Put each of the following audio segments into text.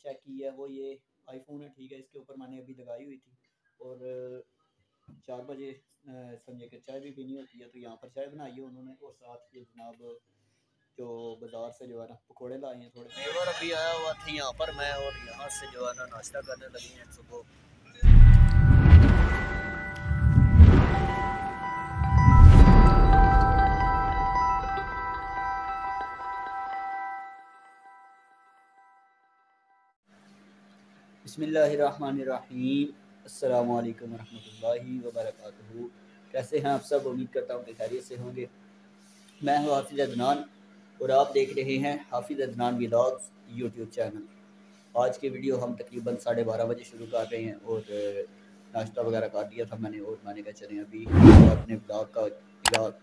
Check की है वो ये आईफोन है, ठीक है। इसके ऊपर मैंने अभी लगाई हुई थी और 4 बजे समझे कि चाय भी पीनी होती है, तो यहाँ पर चाय बनाई है उन्होंने। और साथ ये जनाब जो बाज़ार से जो है ना पकौड़े लाए हैं थोड़े। मेवर अभी आया हुआ था यहाँ पर, मैं और यहाँ से जो है ना नाश्ता करने लगी हैं सुबह। बिस्मिल्लाहिर्रहमानिर्रहीम, अस्सलामु अलैकुम वरहमतुल्लाहि वबरकातुहू। कैसे हैं आप सब? उम्मीद करता हूँ कि खैरियत से होंगे। मैं हूँ हाफिज़ अदनान और आप देख रहे हैं हाफिज़ अदनान व्लॉग्स यूट्यूब चैनल। आज की वीडियो हम तकरीबन 12:30 बजे शुरू कर रहे हैं और नाश्ता वगैरह कर दिया था मैंने, और मैंने कहा चलें अभी अपने ब्लॉग का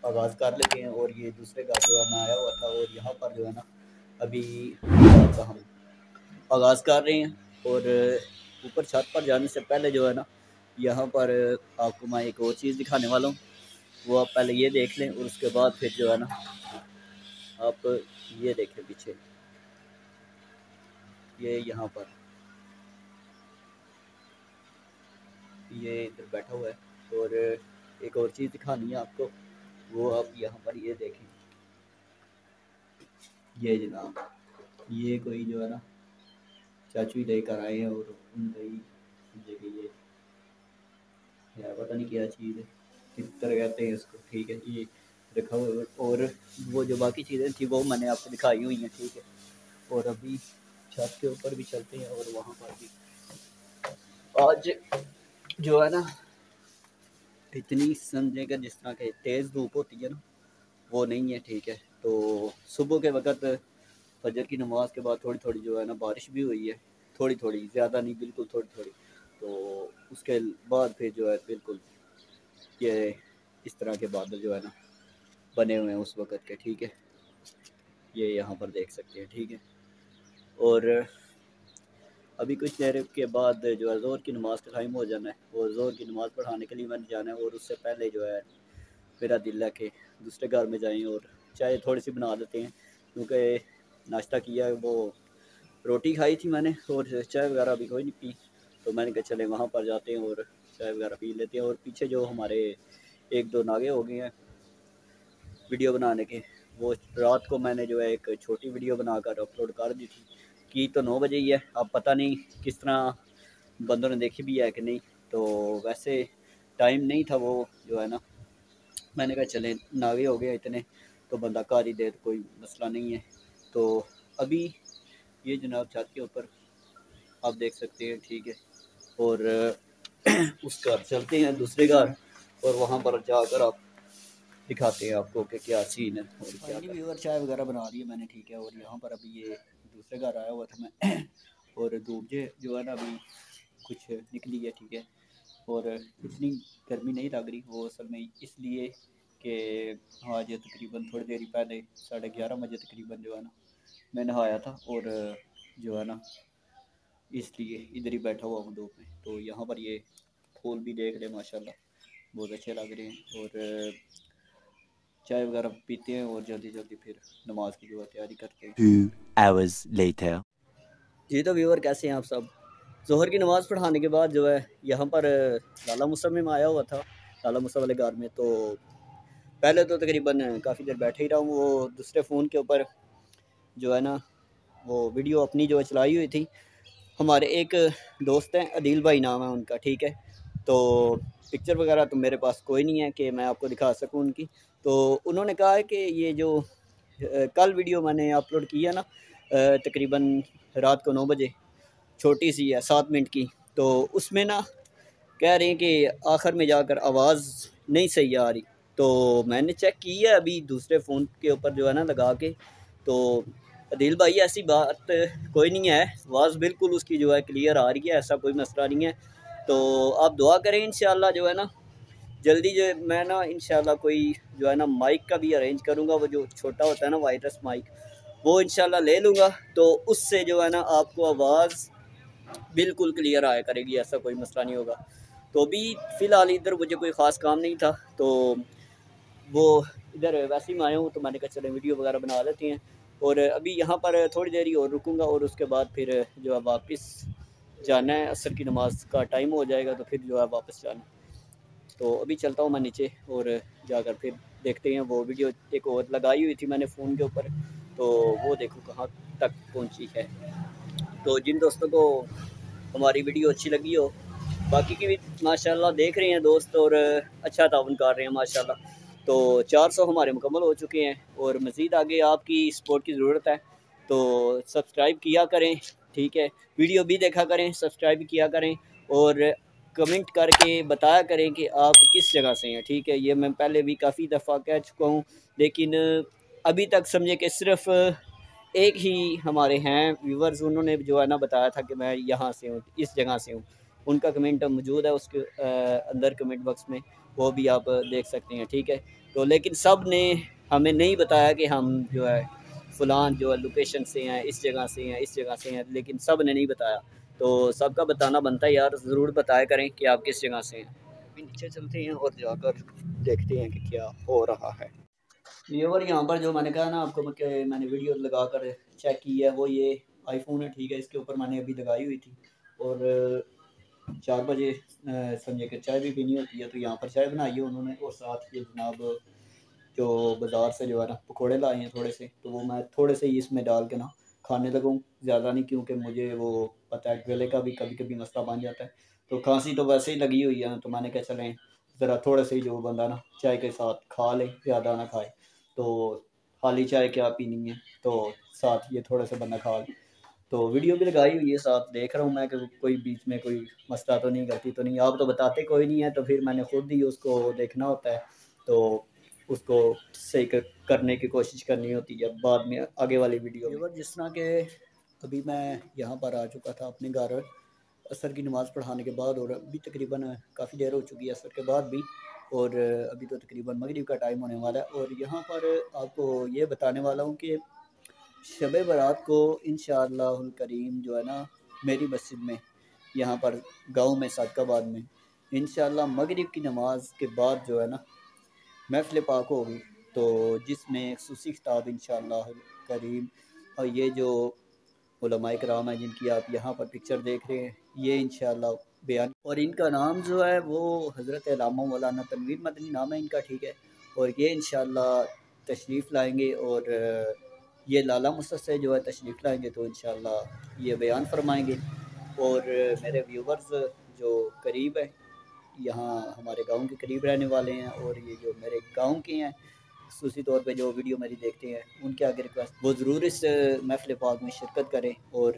आगाज़ कर लेते हैं। और ये दूसरे घर जो है मैं आया हुआ था और यहाँ पर जो है ना अभी ब्लॉग का हम आगाज़ कर रहे हैं। और ऊपर छत पर जाने से पहले जो है ना यहाँ पर आपको मैं एक और चीज़ दिखाने वाला हूँ, वो आप पहले ये देख लें और उसके बाद फिर जो है ना आप ये देखें पीछे, ये यहाँ पर ये इधर बैठा हुआ है। और एक और चीज़ दिखानी है आपको, वो आप यहाँ पर ये देखें, ये जनाब ये कोई जो है ना चाचू लेकर आए हैं और उनका ही ये यार पता नहीं क्या चीज़ है, किस तरह कहते हैं इसको, ठीक है। ये रखा हुआ है और वो जो बाकी चीज़ें थी वो मैंने आपको दिखाई हुई हैं, ठीक है। और अभी छत के ऊपर भी चलते हैं और वहाँ पर भी आज जो है ना इतनी समझे कि जिस तरह के तेज़ धूप होती है ना वो नहीं है, ठीक है। तो सुबह के वक़्त फजर की नमाज के बाद थोड़ी थोड़ी जो है ना बारिश भी हुई है, थोड़ी थोड़ी, ज़्यादा नहीं, बिल्कुल थोड़ी थोड़ी। तो उसके बाद फिर जो है बिल्कुल ये इस तरह के बादल जो है ना बने हुए हैं उस वक़्त के, ठीक है। ये यहाँ पर देख सकते हैं, ठीक है। और अभी कुछ देर के बाद जो है ज़ोहर की नमाज़ का टाइम हो जाना है और ज़ोहर की नमाज़ पढ़ाने के लिए मैंने जाना है। और उससे पहले जो है मेरा दिल है कि दूसरे घर में जाएं और चाय थोड़ी सी बना लेते हैं, क्योंकि नाश्ता किया है वो रोटी खाई थी मैंने और चाय वगैरह अभी कोई नहीं पी। तो मैंने कहा चले वहाँ पर जाते हैं और चाय वगैरह पी लेते हैं। और पीछे जो हमारे 1-2 नागे हो गए हैं वीडियो बनाने के, वो रात को मैंने जो है एक छोटी वीडियो बनाकर अपलोड कर दी थी। की तो 9 बजे ही है, अब पता नहीं किस तरह बंदों ने देखी भी है कि नहीं। तो वैसे टाइम नहीं था वो जो है ना, मैंने कहा चले नागे हो गया इतने तो बंदा कर ही दे, तो कोई मसला नहीं है। तो अभी ये जनाब छत के ऊपर आप देख सकते हैं, ठीक है। और उस घर चलते हैं दूसरे घर और वहाँ पर जाकर आप दिखाते हैं आपको कि क्या सीन है और क्या व्यूअर। चाय वगैरह बना दी है मैंने, ठीक है। और यहाँ पर अभी ये दूसरे घर आया हुआ था मैं और धूप जो है ना अभी कुछ निकली है, ठीक है। और इतनी गर्मी नहीं लग रही, वो असल में इसलिए कि आज तकरीबन थोड़ी देर पहले 11:30 बजे तकरीबन जो है ना मैं नहाया था और जो है ना इसलिए इधर ही बैठा हुआ हूँ धूप में। तो यहाँ पर ये फूल भी देख रहे हैं माशाल्लाह, बहुत अच्छे लग रहे हैं। और चाय वगैरह पीते हैं और जल्दी जल्दी फिर नमाज की जो तैयारी करते हैं। 2 hours later. जी तो व्यूअर कैसे हैं आप सब? ज़ोहर की नमाज़ पढ़ाने के बाद जो है यहाँ पर लाला मूसा में आया हुआ था, लाला मूसा वाले घर में। तो पहले तो तकरीबन काफ़ी देर बैठे ही रहा हूँ, वो दूसरे फ़ोन के ऊपर जो है ना वो वीडियो अपनी जो है चलाई हुई थी। हमारे एक दोस्त हैं, अदील भाई नाम है उनका, ठीक है। तो पिक्चर वगैरह तो मेरे पास कोई नहीं है कि मैं आपको दिखा सकूं उनकी। तो उन्होंने कहा है कि ये जो कल वीडियो मैंने अपलोड की है ना तकरीबन रात को 9 बजे, छोटी सी है 7 मिनट की, तो उसमें ना कह रहे हैं कि आखिर में जाकर आवाज़ नहीं सही आ रही। तो मैंने चेक की है अभी दूसरे फ़ोन के ऊपर जो है ना लगा के, तो अदील भाई ऐसी बात कोई नहीं है, आवाज़ बिल्कुल उसकी जो है क्लियर आ रही है, ऐसा कोई मसला नहीं है। तो आप दुआ करें इंशाल्लाह जो है ना जल्दी जो मैं ना इंशाल्लाह कोई जो है ना माइक का भी अरेंज करूँगा, वो जो छोटा होता है ना वायरलेस माइक, वो इंशाल्लाह ले लूँगा। तो उससे जो है ना आपको आवाज़ बिल्कुल क्लियर आया करेगी, ऐसा कोई मसला नहीं होगा। तो अभी फ़िलहाल इधर मुझे कोई ख़ास काम नहीं था, तो वो इधर वैसे ही मैं आया हूँ, तो मैंने कहा चले वीडियो वगैरह बना लेते हैं। और अभी यहाँ पर थोड़ी देर ही और रुकूँगा और उसके बाद फिर जो है वापस जाना है। असर की नमाज़ का टाइम हो जाएगा तो फिर जो है वापस जाना। तो अभी चलता हूँ मैं नीचे और जाकर फिर देखते हैं। वो वीडियो एक और लगाई हुई थी मैंने फ़ोन के ऊपर, तो वो देखो कहाँ तक पहुँची है। तो जिन दोस्तों को हमारी वीडियो अच्छी लगी हो, बाकी की भी माशाल्लाह देख रहे हैं दोस्त और अच्छा ताउन कर रहे हैं माशाल्लाह। तो 400 हमारे मुकम्मल हो चुके हैं और मज़ीद आगे आपकी सपोर्ट की ज़रूरत है। तो सब्सक्राइब किया करें, ठीक है, वीडियो भी देखा करें, सब्सक्राइब भी किया करें और कमेंट करके बताया करें कि आप किस जगह से हैं, ठीक है। ये मैं पहले भी काफ़ी दफ़ा कह चुका हूँ, लेकिन अभी तक समझे कि सिर्फ एक ही हमारे हैं व्यूवर्स, उन्होंने जो है ना बताया था कि मैं यहाँ से हूँ, इस जगह से हूँ। उनका कमेंट मौजूद है उसके अंदर कमेंट बॉक्स में, वो भी आप देख सकते हैं, ठीक है। तो लेकिन सब ने हमें नहीं बताया कि हम जो है फ़लान जो है लोकेशन से हैं, इस जगह से हैं, इस जगह से हैं, लेकिन सब ने नहीं बताया। तो सबका बताना बनता है यार, ज़रूर बताया करें कि आप किस जगह से हैं। अभी नीचे चलते हैं और जाकर देखते हैं कि क्या हो रहा है। व्यूअर यहाँ पर जो मैंने कहा ना आपको, मैंने वीडियो लगा कर चेक की है, वो ये आईफोन है, ठीक है। इसके ऊपर मैंने अभी लगाई हुई थी और 4 बजे समझे कि चाय भी पीनी होती है, तो यहाँ पर चाय बनाई है उन्होंने और साथ ये जनाब जो बाज़ार से जो है ना पकौड़े लाए हैं थोड़े से, तो वो मैं थोड़े से ही इसमें डाल के ना खाने लगूँ, ज़्यादा नहीं, क्योंकि मुझे वो पता है गले का भी कभी कभी मसला बन जाता है। तो खांसी तो वैसे ही लगी हुई है, तो मैंने कहा चलें ज़रा थोड़े से ही जो बंदा ना चाय के साथ खा ले, ज़्यादा ना खाए। तो खाली चाय क्या पीनी है, तो साथ ये थोड़ा सा बंदा खा ले। तो वीडियो भी लगाई हुई है, साथ देख रहा हूँ मैं कि कोई बीच में कोई मसला तो नहीं, गलती तो नहीं। आप तो बताते कोई नहीं है, तो फिर मैंने खुद ही उसको देखना होता है, तो उसको सही करने की कोशिश करनी होती है बाद में आगे वाली वीडियो में। जिस तरह के अभी मैं यहाँ पर आ चुका था अपने घर असर की नमाज़ पढ़ाने के बाद, और अभी तकरीबन काफ़ी देर हो चुकी है असर के बाद भी, और अभी तो तकरीबन मगरिब का टाइम होने वाला है। और यहाँ पर आपको ये बताने वाला हूँ कि शब बारात को इंशाअल्लाहुल करीम जो है ना मेरी मस्जिद में यहाँ पर गांव में सादकाबाद में इंशाअल्लाह मगरिब की नमाज के बाद जो है ना महफ़िल पाक होगी, तो जिसमें खुसूसी खिताब इंशाअल्लाहुल करीम, और ये जो उलमाए कराम हैं जिनकी आप यहाँ पर पिक्चर देख रहे हैं, ये इंशाअल्लाह बयान, और इनका नाम जो है वो हज़रत अल्लामा मौलाना तनवीर मदनी नाम है इनका, ठीक है। और ये इंशाअल्लाह तशरीफ़ लाएंगे और ये लाला मुसद से जो है तशरीफ़ लाएंगे, तो इंशाअल्लाह ये बयान फरमाएंगे। और मेरे व्यूवर्स जो करीब है, यहाँ हमारे गांव के करीब रहने वाले हैं, और ये जो मेरे गांव के हैं खुसूसी तौर पे जो वीडियो मेरी देखते हैं, उनके आगे रिक्वेस्ट वो ज़रूर इस महफ़िल पाक में शिरकत करें और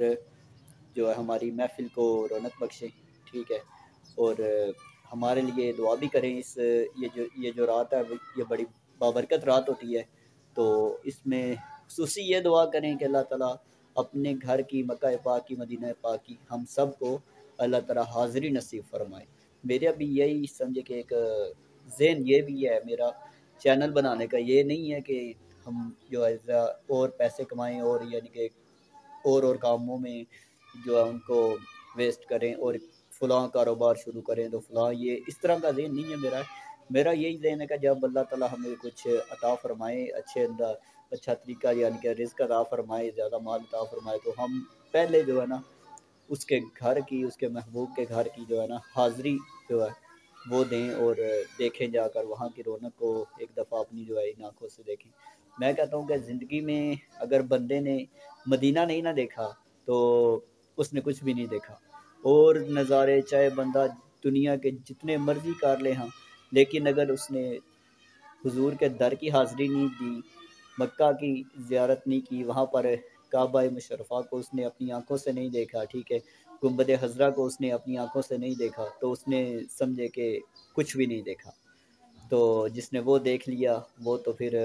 जो है हमारी महफ़िल को रौनक बख्शें, ठीक है। और हमारे लिए दुआ भी करें। इस ये जो रात है ये बड़ी बाबरकत रात होती है, तो इसमें खुसूसी ये दुआ करें कि अल्लाह ताला अपने घर की मक्का पाक की मदीना पाक की हम सब को अल्लाह ताला हाज़िरी नसीब फरमाए। मेरे अभी यही समझे कि एक ज़हन ये भी है मेरा चैनल बनाने का, ये नहीं है कि हम जो है और पैसे कमाएं और यानी कि और कामों में जो है उनको वेस्ट करें और फ़लाँ कारोबार शुरू करें तो फ़लाँ, ये इस तरह का ज़हन नहीं है मेरा। मेरा यही ज़हन है कि जब अल्लाह ताला हमें कुछ अता फ़रमाए अच्छा तरीका यानी कि रिज़्क़ अता फ़रमाए, ज़्यादा माल अता फ़रमाए, तो हम पहले जो है ना उसके घर की, उसके महबूब के घर की जो है ना हाज़िरी जो है वो दें और देखें जाकर वहाँ की रौनक को एक दफ़ा अपनी जो है इन आँखों से देखें। मैं कहता हूँ कि ज़िंदगी में अगर बंदे ने मदीना नहीं ना देखा तो उसने कुछ भी नहीं देखा। और नज़ारे चाहे बंदा दुनिया के जितने मर्ज़ी कर ले, हाँ, लेकिन अगर उसने हुजूर के दर की हाज़िरी नहीं दी, मक्का की ज़ियारत नहीं की, वहाँ पर काबा मुशर्रफ़ा को उसने अपनी आँखों से नहीं देखा, ठीक है, गुंबद हज़रा को उसने अपनी आँखों से नहीं देखा, तो उसने समझे कि कुछ भी नहीं देखा। तो जिसने वो देख लिया वो तो फिर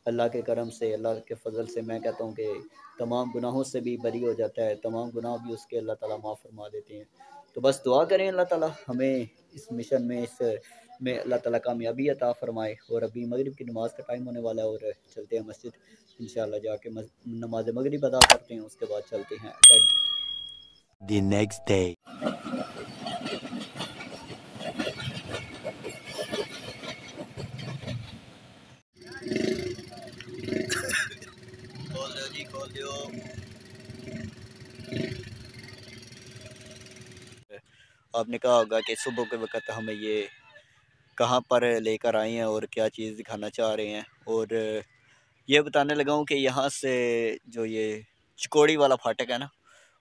अल्लाह के करम से, अल्लाह के फ़ज़ल से मैं कहता हूँ कि तमाम गुनाहों से भी बरी हो जाता है, तमाम गुनाह भी उसके अल्लाह ताला माफ़ फरमा देते हैं। तो बस दुआ करें अल्लाह ताला हमें इस मिशन में, इस में अल्लाह ताला कामयाबी अता फ़रमाए। और अभी मगरिब की नमाज़ का टाइम होने वाला है और चलते हैं मस्जिद, इंशाअल्लाह जाके नमाज मगरिब अदा करते हैं, उसके बाद चलते हैं अकेडमी। The next day. आपने कहा होगा कि सुबह के वक्त हमें ये कहाँ पर लेकर आए हैं और क्या चीज़ दिखाना चाह रहे हैं। और ये बताने लगा हूँ कि यहाँ से जो ये चिकोड़ी वाला फाटक है ना,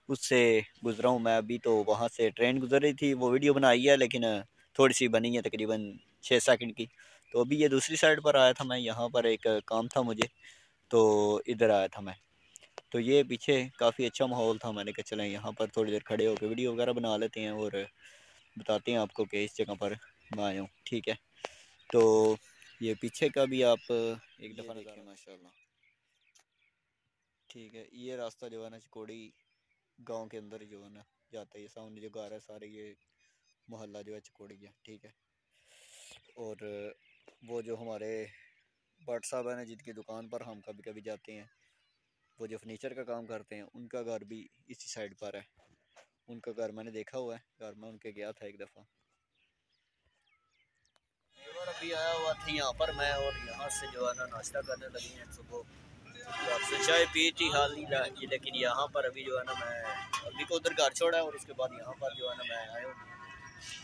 उससे गुज़रा हूँ मैं अभी। तो वहाँ से ट्रेन गुज़र रही थी, वो वीडियो बनाई है लेकिन थोड़ी सी बनी है, तकरीबन 6 सेकंड की। तो अभी ये दूसरी साइड पर आया था मैं, यहाँ पर एक काम था मुझे, तो इधर आया था मैं। तो ये पीछे काफ़ी अच्छा माहौल था, मैंने कहा चलें यहाँ पर थोड़ी देर खड़े होकर वीडियो वगैरह बना लेते हैं और बताते हैं आपको कि इस जगह पर मैं आया हूँ। ठीक है, तो ये पीछे का भी आप एक दफ़ा देखिए माशाल्लाह। ठीक है, ये रास्ता जो है ना चिकोड़ी गांव के अंदर जो है ना जाता है। ये सामने जो घर है सारे, ये मोहल्ला जो है चिकोड़ी है। ठीक है, और वो जो हमारे भट्ट साहब है ना, जिनकी दुकान पर हम कभी कभी जाते हैं, वो जो फर्नीचर का काम करते हैं, उनका घर भी इसी साइड पर है। उनका घर मैंने देखा हुआ है, घर में उनके गया था एक दफ़ा। और अभी आया हुआ था यहाँ पर मैं, और यहाँ से जो है ना नाश्ता करने लगी हैं सुबह। तो आपसे चाय पी थी हाल ही, लेकिन यहाँ पर अभी जो है ना मैं अभी को उधर घर छोड़ा है, और उसके बाद यहाँ पर जो है ना मैं आया हूँ।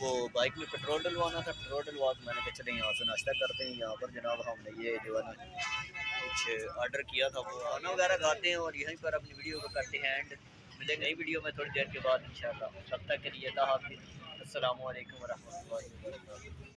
वो बाइक में पेट्रोल डलवाना था, पेट्रोल डलवा के मैंने कहा चले यहाँ से नाश्ता करते हैं। यहाँ पर जनाब हमने ये जो है ना कुछ ऑर्डर किया था, वो खाना वगैरह खाते हैं और यहीं पर अपनी वीडियो को करते हैं एंड। मिलेंगे नई वीडियो में थोड़ी देर के बाद इंशाल्लाह। तब तक के लिए अल्लाह हाफ़िज़, अस्सलामु अलैकुम वरहमतुल्लाहि वबरकातुहू।